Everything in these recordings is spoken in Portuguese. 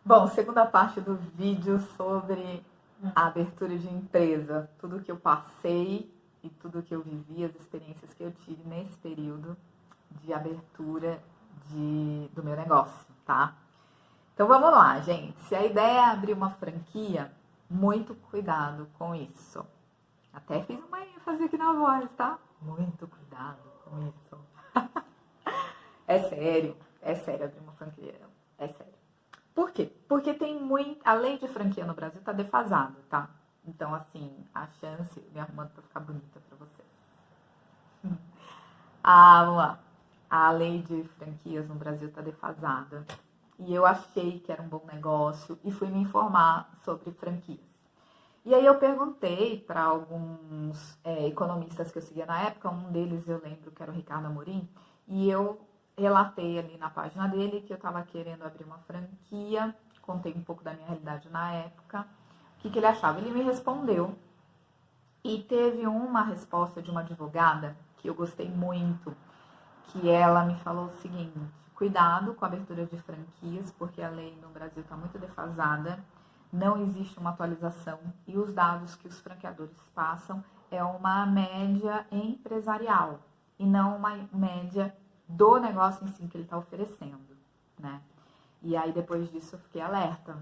Bom, segunda parte do vídeo sobre a abertura de empresa, tudo que eu passei e tudo que eu vivi, as experiências que eu tive nesse período de abertura do meu negócio, tá? Então vamos lá, gente. Se a ideia é abrir uma franquia, muito cuidado com isso. Até fiz uma ênfase aqui na voz, tá? Muito cuidado com isso. É sério abrir uma franquia, é sério. Por quê? Porque tem a lei de franquia no Brasil tá defasada, tá? Então, assim, a chance, me arrumando pra ficar bonita pra vocês. Vamos lá. A lei de franquias no Brasil tá defasada. E eu achei que era um bom negócio e fui me informar sobre franquias. E aí eu perguntei para alguns economistas que eu seguia na época, um deles eu lembro que era o Ricardo Amorim, e eu relatei ali na página dele que eu estava querendo abrir uma franquia, contei um pouco da minha realidade na época, o que ele achava. Ele me respondeu e teve uma resposta de uma advogada que eu gostei muito, que ela me falou o seguinte: cuidado com a abertura de franquias, porque a lei no Brasil está muito defasada, não existe uma atualização e os dados que os franqueadores passam é uma média empresarial e não uma média do negócio em si que ele está oferecendo, né? E aí depois disso eu fiquei alerta.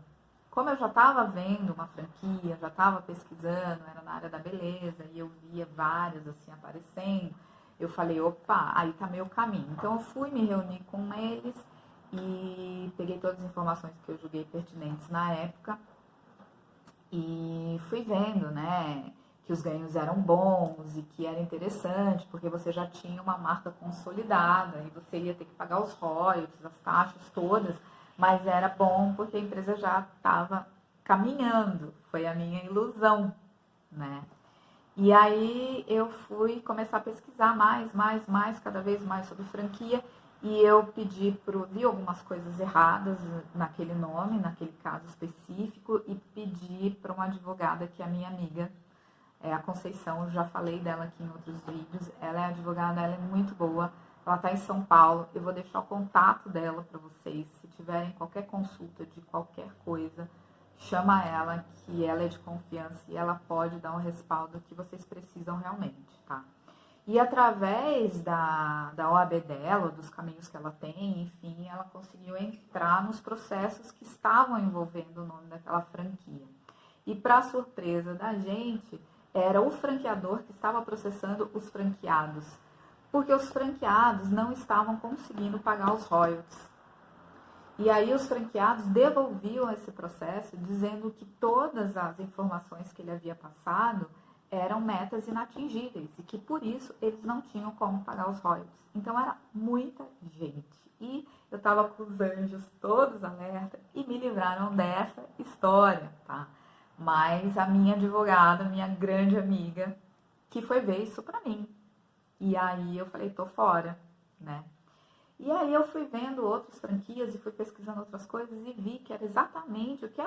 Como eu já estava vendo uma franquia, já estava pesquisando, era na área da beleza e eu via várias assim aparecendo, eu falei, opa, aí tá meu caminho. Então eu fui me reunir com eles e peguei todas as informações que eu julguei pertinentes na época e fui vendo, né, que os ganhos eram bons e que era interessante, porque você já tinha uma marca consolidada e você ia ter que pagar os royalties, as taxas todas, mas era bom porque a empresa já estava caminhando, foi a minha ilusão, né? E aí eu fui começar a pesquisar mais, cada vez mais sobre franquia. E eu vi algumas coisas erradas naquele nome, naquele caso específico, e pedi para uma advogada que é a minha amiga, a Conceição, eu já falei dela aqui em outros vídeos. Ela é advogada, ela é muito boa, ela está em São Paulo. Eu vou deixar o contato dela para vocês, se tiverem qualquer consulta de qualquer coisa, chama ela, que ela é de confiança e ela pode dar um respaldo que vocês precisam realmente, tá? E através da OAB dela, dos caminhos que ela tem, enfim, ela conseguiu entrar nos processos que estavam envolvendo o nome daquela franquia. E para surpresa da gente, era o franqueador que estava processando os franqueados, porque os franqueados não estavam conseguindo pagar os royalties. E aí os franqueados devolviam esse processo dizendo que todas as informações que ele havia passado eram metas inatingíveis e que por isso eles não tinham como pagar os royalties. Então era muita gente. E eu estava com os anjos todos alerta e me livraram dessa história, tá? Mas a minha advogada, minha grande amiga, que foi ver isso pra mim. E aí eu falei, tô fora, né? E aí eu fui vendo outras franquias e fui pesquisando outras coisas e vi que era exatamente o que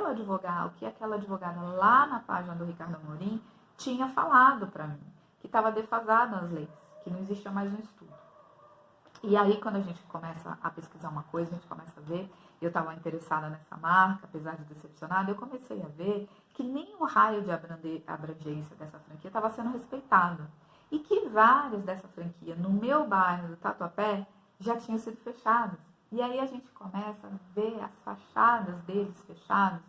aquela advogada lá na página do Ricardo Amorim tinha falado para mim, que estava defasado as leis, que não existia mais um estudo. E aí quando a gente começa a pesquisar uma coisa, a gente começa a ver, eu estava interessada nessa marca, apesar de decepcionada, eu comecei a ver que nem o raio de abrangência dessa franquia estava sendo respeitado. E que várias dessa franquia no meu bairro do Tatuapé já tinham sido fechadas. E aí a gente começa a ver as fachadas deles fechadas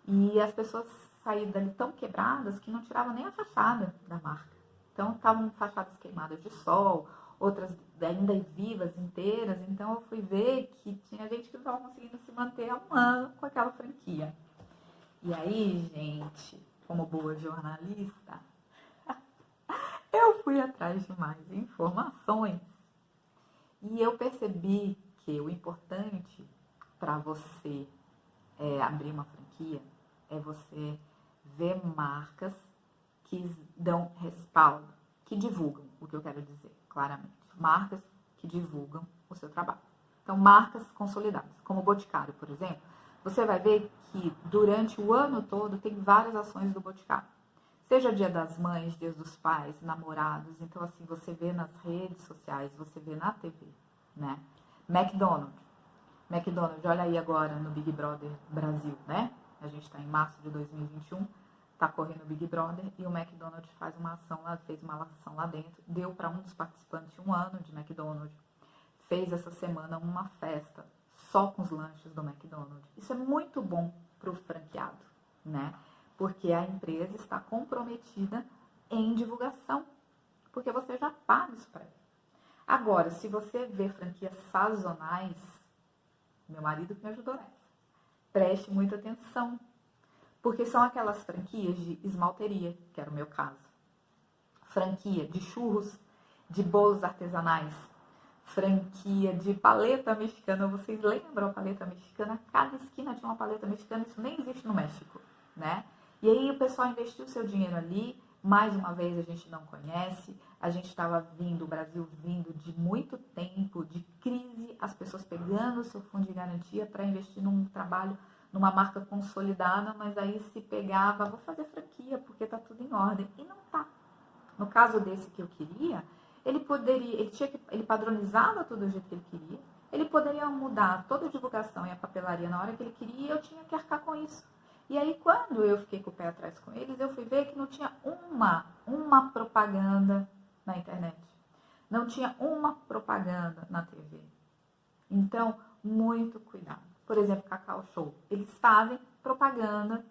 e as pessoas saíram dali tão quebradas que não tiravam nem a fachada da marca. Então estavam fachadas queimadas de sol, outras ainda vivas, inteiras. Então eu fui ver que tinha gente que não estava conseguindo se manter há um ano com aquela franquia. E aí, gente, como boa jornalista, eu fui atrás de mais informações. E eu percebi que o importante para você abrir uma franquia é você ver marcas que dão respaldo, que divulgam o que eu quero dizer, claramente. Marcas que divulgam o seu trabalho. Então, marcas consolidadas, como o Boticário, por exemplo. Você vai ver que durante o ano todo tem várias ações do Boticário. Seja Dia das Mães, Dia dos Pais, namorados. Então, assim, você vê nas redes sociais, você vê na TV, né? McDonald's. McDonald's, olha aí agora no Big Brother Brasil, né? A gente está em março de 2021, tá correndo o Big Brother e o McDonald's fez uma ação lá dentro, deu para um dos participantes 1 ano de McDonald's, fez essa semana uma festa só com os lanches do McDonald's. Isso é muito bom para o franqueado, né? Porque a empresa está comprometida em divulgação, porque você já paga isso para ele. Agora, se você vê franquias sazonais, meu marido que me ajudou nessa, preste muita atenção, porque são aquelas franquias de esmalteria, que era o meu caso, franquia de churros, de bolos artesanais, franquia de paleta mexicana. Vocês lembram a paleta mexicana? Cada esquina tinha uma paleta mexicana, isso nem existe no México, né? E aí o pessoal investiu seu dinheiro ali, mais uma vez a gente não conhece, a gente estava vindo, o Brasil vindo de muito tempo de crise, as pessoas pegando o seu fundo de garantia para investir num trabalho, numa marca consolidada, mas aí se pegava, vou fazer franquia porque tá tudo em ordem, e não tá. No caso desse que eu queria, ele padronizava tudo do jeito que ele queria, ele poderia mudar toda a divulgação e a papelaria na hora que ele queria e eu tinha que arcar com isso. E aí, quando eu fiquei com o pé atrás com eles, eu fui ver que não tinha uma propaganda na internet. Não tinha uma propaganda na TV. Então, muito cuidado. Por exemplo, Cacau Show. Eles fazem propaganda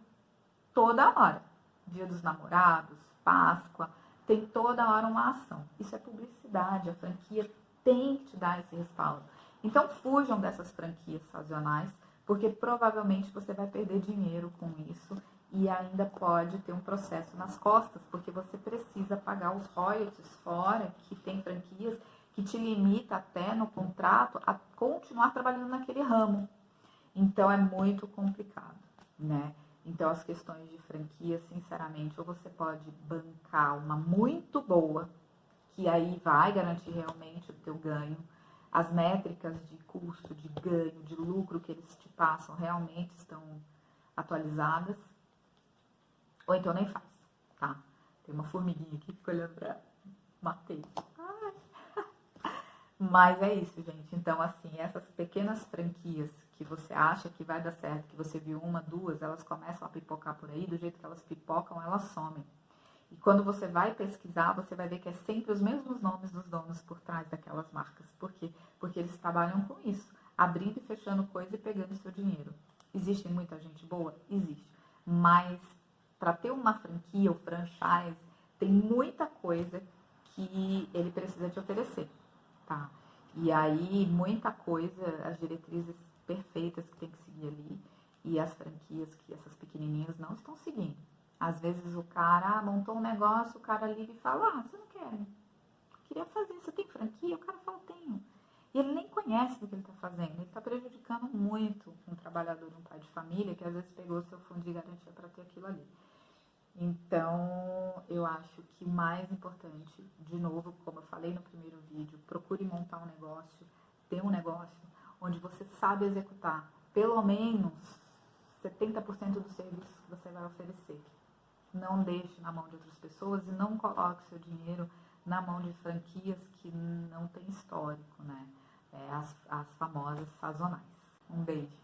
toda hora. Dia dos Namorados, Páscoa, tem toda hora uma ação. Isso é publicidade, a franquia tem que te dar esse respaldo. Então, fujam dessas franquias sazonais, porque provavelmente você vai perder dinheiro com isso e ainda pode ter um processo nas costas, porque você precisa pagar os royalties fora, que tem franquias que te limita até no contrato a continuar trabalhando naquele ramo. Então, é muito complicado, né? Então, as questões de franquia, sinceramente, ou você pode bancar uma muito boa, que aí vai garantir realmente o teu ganho, as métricas de custo, de ganho, de lucro que eles te passam realmente estão atualizadas, ou então nem faz, tá? Tem uma formiguinha aqui que fica olhando pra... Matei. Mas é isso, gente. Então, assim, essas pequenas franquias que você acha que vai dar certo, que você viu 1, 2, elas começam a pipocar por aí, do jeito que elas pipocam, elas somem. E quando você vai pesquisar, você vai ver que é sempre os mesmos nomes dos donos por trás daquelas marcas. Por quê? Porque eles trabalham com isso, abrindo e fechando coisa e pegando seu dinheiro. Existe muita gente boa? Existe. Mas para ter uma franquia ou franchise, tem muita coisa que ele precisa te oferecer, tá? E aí, muita coisa, as diretrizes perfeitas que tem que seguir ali, e as franquias que essas pequenininhas não estão seguindo. Às vezes o cara montou um negócio, o cara liga e fala, você não quer? Eu queria fazer, você tem franquia? O cara fala, tenho. E ele nem conhece do que ele está fazendo. Ele está prejudicando muito um trabalhador, um pai de família, que às vezes pegou seu fundo de garantia para ter aquilo ali. Então, eu acho que o mais importante, de novo, como eu falei no primeiro vídeo, procure montar um negócio, ter um negócio onde você sabe executar pelo menos 70% dos serviços que você vai oferecer. Não deixe na mão de outras pessoas e não coloque seu dinheiro na mão de franquias que não tem histórico, né? As famosas sazonais. Um beijo.